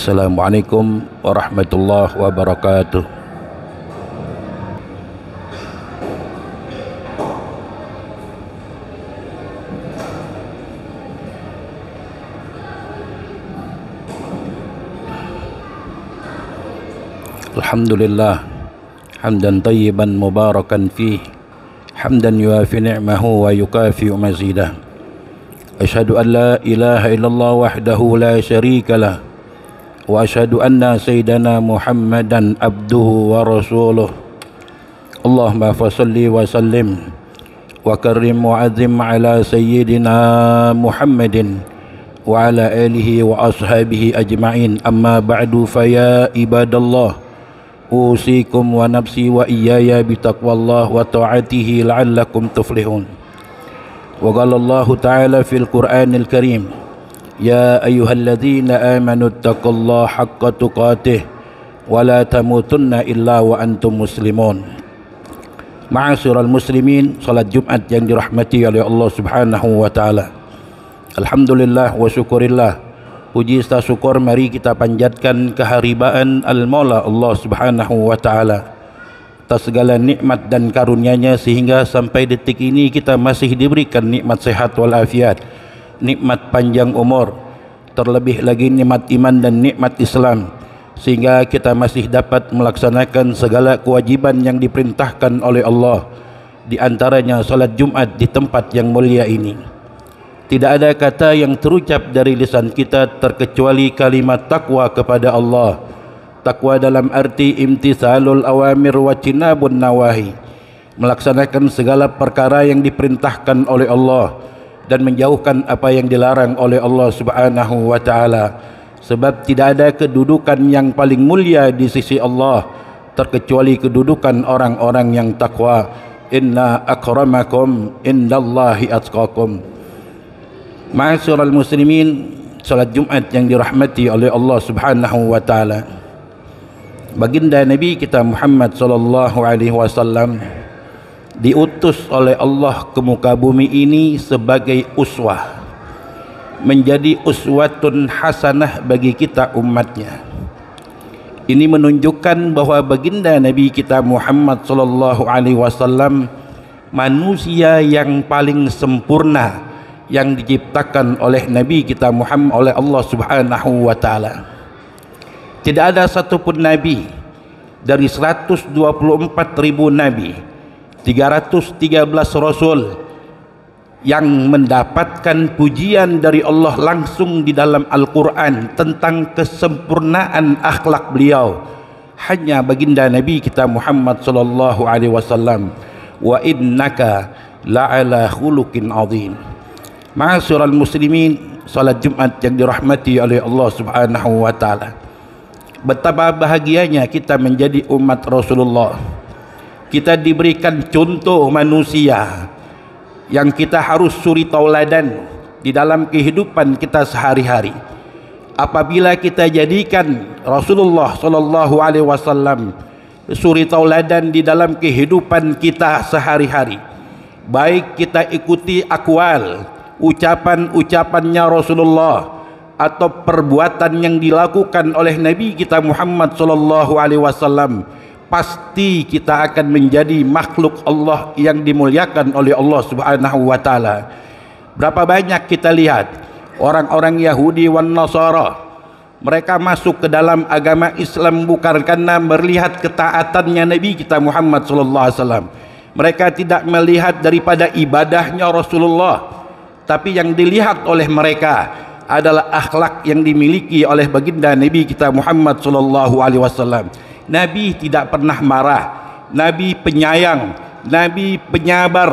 Assalamualaikum warahmatullahi wabarakatuh. Alhamdulillah hamdan tayyiban mubarakan fih, hamdan yuafi ni'mahu wa yukafi'u mazidah. Asyhadu an la ilaha illallah wahdahu la syarika lah, wa asyhadu anna sayyidana Muhammadan abduhu wa rasuluh. Allahumma fasalli wa sallim wa karim wa azim ala sayyidina Muhammadin wa ala alihi wa ashabihi ajma'in. Amma ba'du, fa ya ibadallah, usikum wa nafsi wa iyaya bitaqwallah wa ta'atihi la'allakum tuflihun. Wa qala Allah ta'ala fil Qur'anil Karim, ya ayyuhalladzina amanu taqullaha haqqa tuqatih wa la tamutunna illa wa antum muslimun. Ma'asyiral muslimin, salat Jumat yang dirahmati oleh Allah Subhanahu wa taala. Alhamdulillah wa syukurillah, puji serta syukur mari kita panjatkan keharibaan Al-Maula Allah Subhanahu wa taala atas segala nikmat dan karunia-Nya sehingga sampai detik ini kita masih diberikan nikmat sehat walafiat, nikmat panjang umur, terlebih lagi nikmat iman dan nikmat Islam, sehingga kita masih dapat melaksanakan segala kewajiban yang diperintahkan oleh Allah, di antaranya salat Jumat di tempat yang mulia ini. Tidak ada kata yang terucap dari lisan kita terkecuali kalimat takwa kepada Allah. Takwa dalam arti imtithalul awamir wa jinabun nawahi, melaksanakan segala perkara yang diperintahkan oleh Allah dan menjauhkan apa yang dilarang oleh Allah Subhanahu wa taala. Sebab tidak ada kedudukan yang paling mulia di sisi Allah terkecuali kedudukan orang-orang yang takwa. Inna akramakum indallahi atqakum. Ma'asyiral muslimin, salat Jumat yang dirahmati oleh Allah Subhanahu wa taala. Baginda Nabi kita Muhammad sallallahu alaihi wasallam diutus oleh Allah ke muka bumi ini sebagai uswah, menjadi uswatun hasanah bagi kita umatnya. Ini menunjukkan bahwa baginda Nabi kita Muhammad sallallahu alaihi wasallam manusia yang paling sempurna yang diciptakan oleh Nabi kita Muhammad, oleh Allah Subhanahu wa taala. Tidak ada satupun nabi dari 124.000 nabi, 313 rasul yang mendapatkan pujian dari Allah langsung di dalam Al-Quran tentang kesempurnaan akhlak beliau. Hanya baginda Nabi kita Muhammad sallallahu alaihi wasallam, wa innaka la'ala khuluqin azim. Ma'asyiral muslimin, salat Jumat yang dirahmati oleh Allah Subhanahu wa taala. Betapa bahagianya kita menjadi umat Rasulullah. Kita diberikan contoh manusia yang kita harus suri tauladan di dalam kehidupan kita sehari-hari. Apabila kita jadikan Rasulullah sallallahu alaihi wasallam suri tauladan di dalam kehidupan kita sehari-hari, baik kita ikuti akwal, ucapan-ucapannya Rasulullah atau perbuatan yang dilakukan oleh Nabi kita Muhammad sallallahu alaihi wasallam, pasti kita akan menjadi makhluk Allah yang dimuliakan oleh Allah Subhanahu wa taala. Berapa banyak kita lihat orang-orang Yahudi wan Nasara, mereka masuk ke dalam agama Islam bukan karena melihat ketaatannya Nabi kita Muhammad sallallahu alaihi wasallam. Mereka tidak melihat daripada ibadahnya Rasulullah, tapi yang dilihat oleh mereka adalah akhlak yang dimiliki oleh baginda Nabi kita Muhammad sallallahu alaihi wasallam. Nabi tidak pernah marah, Nabi penyayang, Nabi penyabar,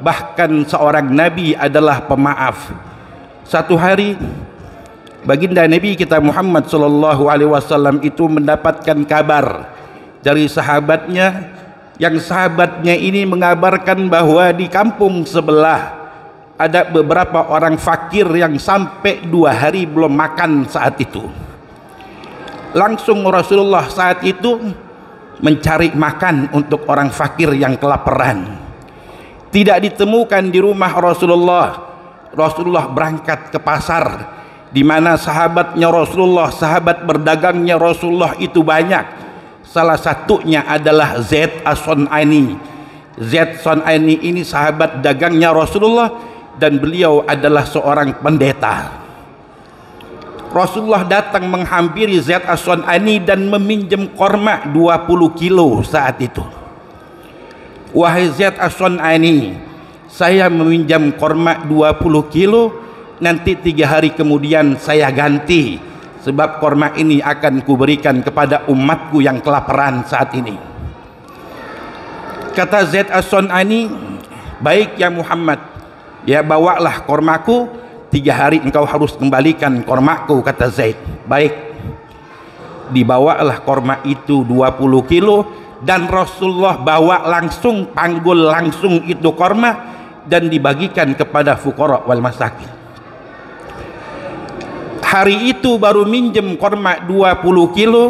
bahkan seorang Nabi adalah pemaaf. Satu hari baginda Nabi kita Muhammad sallallahu alaihi wasallam itu mendapatkan kabar dari sahabatnya, yang sahabatnya ini mengabarkan bahwa di kampung sebelah ada beberapa orang fakir yang sampai 2 hari belum makan saat itu. Langsung Rasulullah saat itu mencari makan untuk orang fakir yang kelaparan. Tidak ditemukan di rumah Rasulullah. Rasulullah berangkat ke pasar di mana sahabatnya Rasulullah, sahabat berdagangnya Rasulullah itu banyak. Salah satunya adalah Zaid As-Sun'ani. Zaid As-Sun'ani ini sahabat dagangnya Rasulullah dan beliau adalah seorang pendeta. Rasulullah datang menghampiri Zaid As-Sun'ani dan meminjam korma 20 kilo saat itu. Wahai Zaid As-Sun'ani, saya meminjam korma 20 kilo, nanti 3 hari kemudian saya ganti, sebab korma ini akan kuberikan kepada umatku yang kelaparan saat ini. Kata Zaid As-Sun'ani, baik ya Muhammad, ya bawalah kormaku, 3 hari engkau harus kembalikan kormaku, kata Zaid. Baik. Dibawalah korma itu 20 kilo dan Rasulullah bawa langsung, panggul langsung itu korma dan dibagikan kepada fuqara wal masakin. Hari itu baru minjem korma 20 kilo.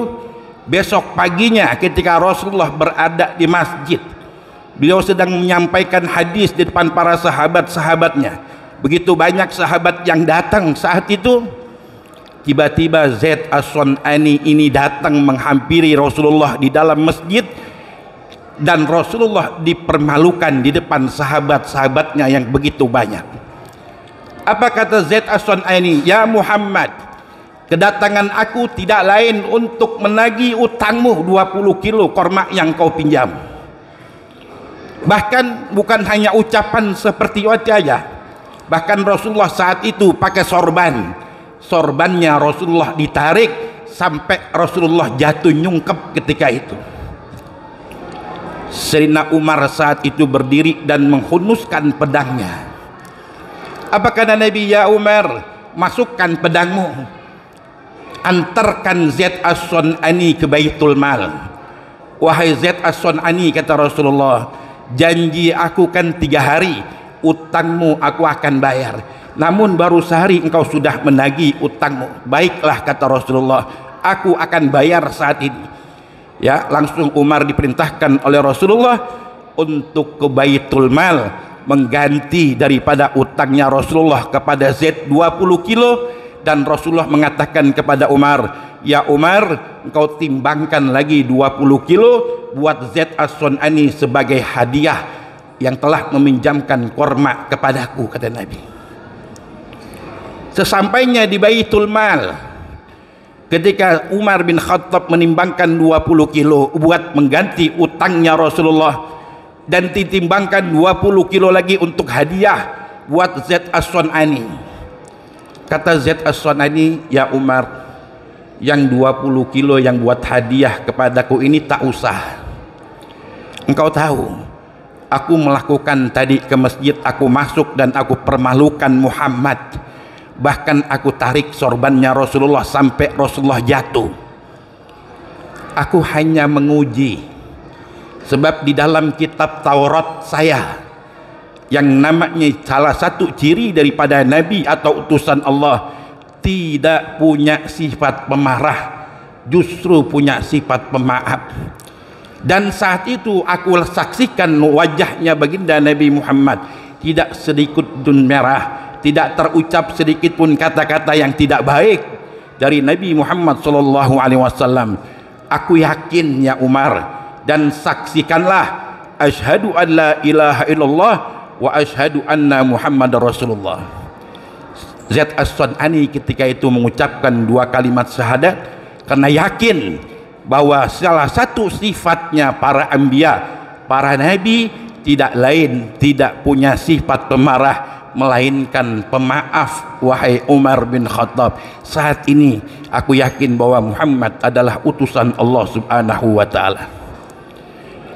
Besok paginya ketika Rasulullah berada di masjid, beliau sedang menyampaikan hadis di depan para sahabat-sahabatnya. Begitu banyak sahabat yang datang saat itu, tiba-tiba Zaid As-Sun'ani ini datang menghampiri Rasulullah di dalam masjid dan Rasulullah dipermalukan di depan sahabat-sahabatnya yang begitu banyak. Apa kata Zaid As-Sun'ani? Ya Muhammad, kedatangan aku tidak lain untuk menagih utangmu 20 kilo korma yang kau pinjam. Bahkan bukan hanya ucapan seperti itu saja. Bahkan Rasulullah saat itu pakai sorban. Sorbannya Rasulullah ditarik sampai Rasulullah jatuh nyungkep ketika itu. Sayyidina Umar saat itu berdiri dan menghunuskan pedangnya. Apa kata Nabi? Ya Umar, masukkan pedangmu, antarkan Zaid As-Sun'ani ke Baitul Mal. Wahai Zaid As-Sun'ani, kata Rasulullah, janji aku kan 3 hari, utangmu aku akan bayar, namun baru sehari engkau sudah menagih utangmu. Baiklah, kata Rasulullah, aku akan bayar saat ini. Ya, langsung Umar diperintahkan oleh Rasulullah untuk ke Baitul Mal mengganti daripada utangnya Rasulullah kepada Zaid 20 kilo. Dan Rasulullah mengatakan kepada Umar, ya Umar, engkau timbangkan lagi 20 kilo buat Zaid As-Sun'ani sebagai hadiah yang telah meminjamkan korma kepadaku, kata Nabi. Sesampainya di Baitul Mal, ketika Umar bin Khattab menimbangkan 20 kilo buat mengganti utangnya Rasulullah dan ditimbangkan 20 kilo lagi untuk hadiah buat Zaid As-Sun'ani, kata Zaid As-Sun'ani, ya Umar, yang 20 kilo yang buat hadiah kepadaku ini tak usah. Engkau tahu, aku melakukan tadi ke masjid, aku masuk dan aku permalukan Muhammad. Bahkan aku tarik sorbannya Rasulullah sampai Rasulullah jatuh. Aku hanya menguji, sebab di dalam kitab Taurat saya, yang namanya salah satu ciri daripada Nabi atau utusan Allah, tidak punya sifat pemarah, justru punya sifat pemaaf. Dan saat itu aku saksikan wajahnya baginda Nabi Muhammad, tidak sedikit pun merah, tidak terucap sedikit pun kata-kata yang tidak baik dari Nabi Muhammad SAW. Aku yakin ya Umar, dan saksikanlah, asyhadu an la ilaha illallah wa asyhadu anna Muhammad Rasulullah. Zaid As-Sun'ani ketika itu mengucapkan 2 kalimat syahadat karena yakin bahwa salah satu sifatnya para anbiya, para nabi, tidak lain, tidak punya sifat pemarah, melainkan pemaaf. Wahai Umar bin Khattab, saat ini aku yakin bahwa Muhammad adalah utusan Allah Subhanahu wa ta'ala.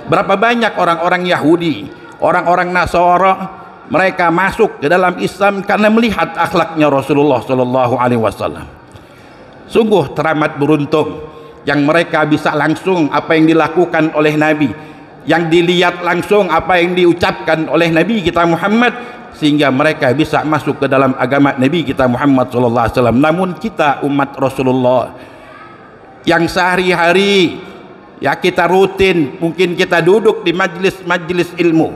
Berapa banyak orang-orang Yahudi, orang-orang Nasara, mereka masuk ke dalam Islam karena melihat akhlaknya Rasulullah sallallahu alaihi wasallam. Sungguh teramat beruntung yang mereka bisa langsung apa yang dilakukan oleh Nabi, yang dilihat langsung apa yang diucapkan oleh Nabi kita Muhammad, sehingga mereka bisa masuk ke dalam agama Nabi kita Muhammad sallallahu alaihi wasallam. Namun kita umat Rasulullah yang sehari-hari ya kita rutin, mungkin kita duduk di majlis-majlis ilmu,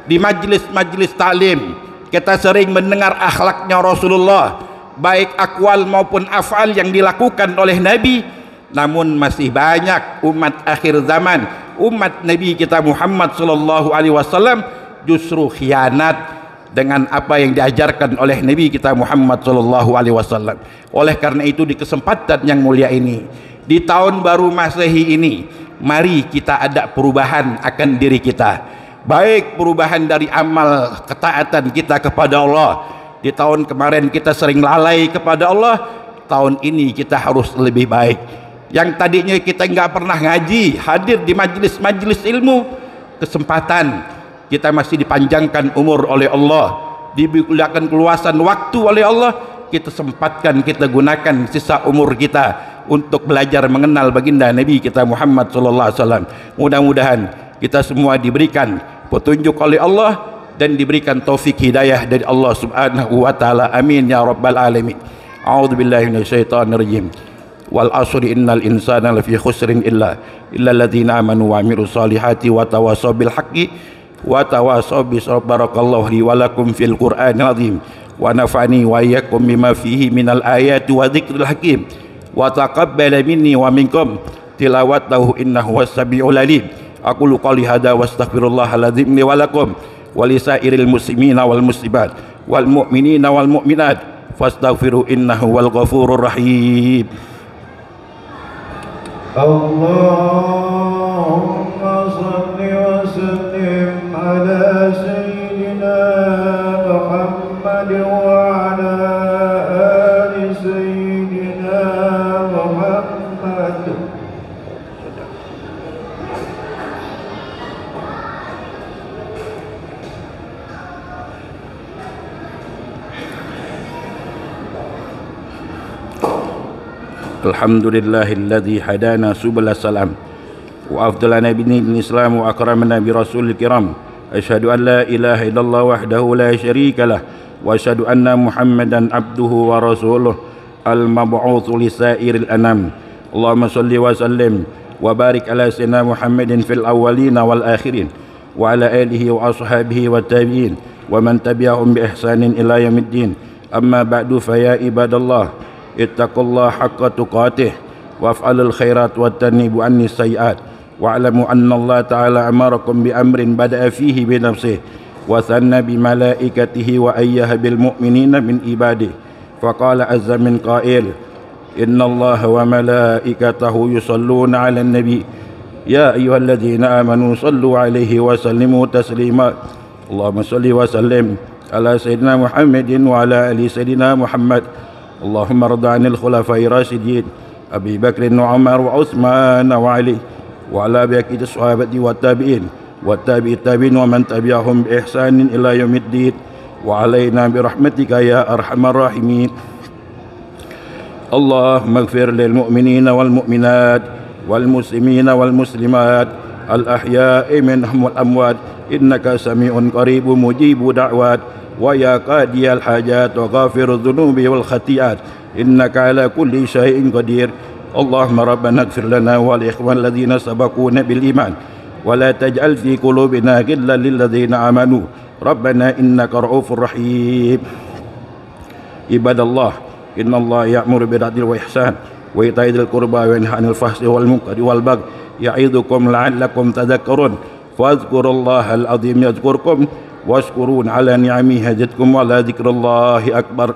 di majlis-majlis taklim, kita sering mendengar akhlaknya Rasulullah, baik akwal maupun af'al yang dilakukan oleh Nabi. Namun masih banyak umat akhir zaman, umat Nabi kita Muhammad sallallahu alaihi wasallam justru khianat dengan apa yang diajarkan oleh Nabi kita Muhammad sallallahu alaihi wasallam. Oleh karena itu, di kesempatan yang mulia ini, di tahun baru Masehi ini, mari kita ada perubahan akan diri kita, baik perubahan dari amal ketaatan kita kepada Allah. Di tahun kemarin kita sering lalai kepada Allah, tahun ini kita harus lebih baik. Yang tadinya kita nggak pernah ngaji, hadir di majelis-majelis ilmu, kesempatan kita masih dipanjangkan umur oleh Allah, diberikan keluasan waktu oleh Allah, kita sempatkan, kita gunakan sisa umur kita untuk belajar mengenal baginda Nabi kita Muhammad sallallahu alaihi wasallam. Mudah-mudahan kita semua diberikan petunjuk oleh Allah dan diberikan taufik hidayah dari Allah Subhanahu wa taala. Amin ya rabbal alamin. A'udzubillahi minasyaitonir rajim. Wal asri innal insana lafi khusrin illa alladziina amanu wa 'amilus solihati wa tawassaw bil haqqi wa tawassaw bis sabr. Barakallahu li wa lakum fil Qur'anil azim wa nafa'ani wa iyyakum bima fihi minal ayati wa dzikril hakim wa taqabbala minni wa minkum tilawatahu innahu was-sami'ul alim. Aqulu qouli hadza wa astaghfirullahal azim li wa lakum wa lisairil muslimina wal muslimat wal mu'minina wal mu'minat fastaghfiru innahu wal ghafurur rahim. Allahumma salli wa sallim ala sayyidina Muhammad wa ala ali sayyidina Muhammad. Alhamdulillahilladzi hadana subul salam wa afdalana binil islam wa akramana bi rasulil kiram. Asyhadu an la ilaha illallah wahdahu la syarika lah wa asyhadu anna Muhammadan abduhu wa rasuluh al mab'utsu li sairil anam. Allahumma shalli wa sallim wa barik ala sayyidina Muhammadin fil awwalin wal akhirin wa ala alihi wa ashabihi wa tabi'in wa man tabi'ahum bi ihsanin ila yaumiddin. Amma ba'du, fa ya ibadallah ittaqullaha haqqa tuqatih waf'alul khairat wattanibu annis sayiat wa'lamu anna Allah ta'ala amarakum bi amrin bada'a fihi bi nafsihi wa thanna bi malaikatihi wa ayyaha bil mu'minina min ibadihi faqala azza min qail inna Allah wa malaikatahu yusalluna 'alan nabi ya ayyuhalladzina amanu sallu 'alaihi wa sallimu taslima. Allahumma salli wa sallim ala sayyidina Muhammadin wa ala ali sayyidina Muhammad. Allahumma rda 'anil khulafai rasyidin Abi Bakr wa Umar wa Utsman wa Ali wa ala baqiyati sahabati wa tabi'in wa tabi'it tabi'in wa man tabi'ahum bi ihsanin ila yaumiddin wa alaina bi rahmatika ya arhamar rahimin. Allahumma ighfir lil mu'minina wal mu'minat wal muslimina wal muslimat al ahya'i minhum wal amwat innaka sami'un qaribun mujibu da'wat wa ya qadiyal hajat wa ghafirudz dzunubi wal khati'at innaka ala kulli syai'in qadir. Allahumma rabbana ighfir lana wa li ikhwan alladziina sabaquna bil iman wa la taj'al fi qulubina ghillan lil ladziina amanu rabbana innaka ra'ufur rahim. Ibadallah, innallaha ya'muru bil 'adli wa ihsan wa ita'i dzil qurba wa yanha 'anil fahsyi wal munkari wal baghi ya'idukum la'allakum tadhakkarun fadhkurullahal 'azim yadhkurkum washkurun ala ni'amihi yazidkum wa la dzikrullahi akbar.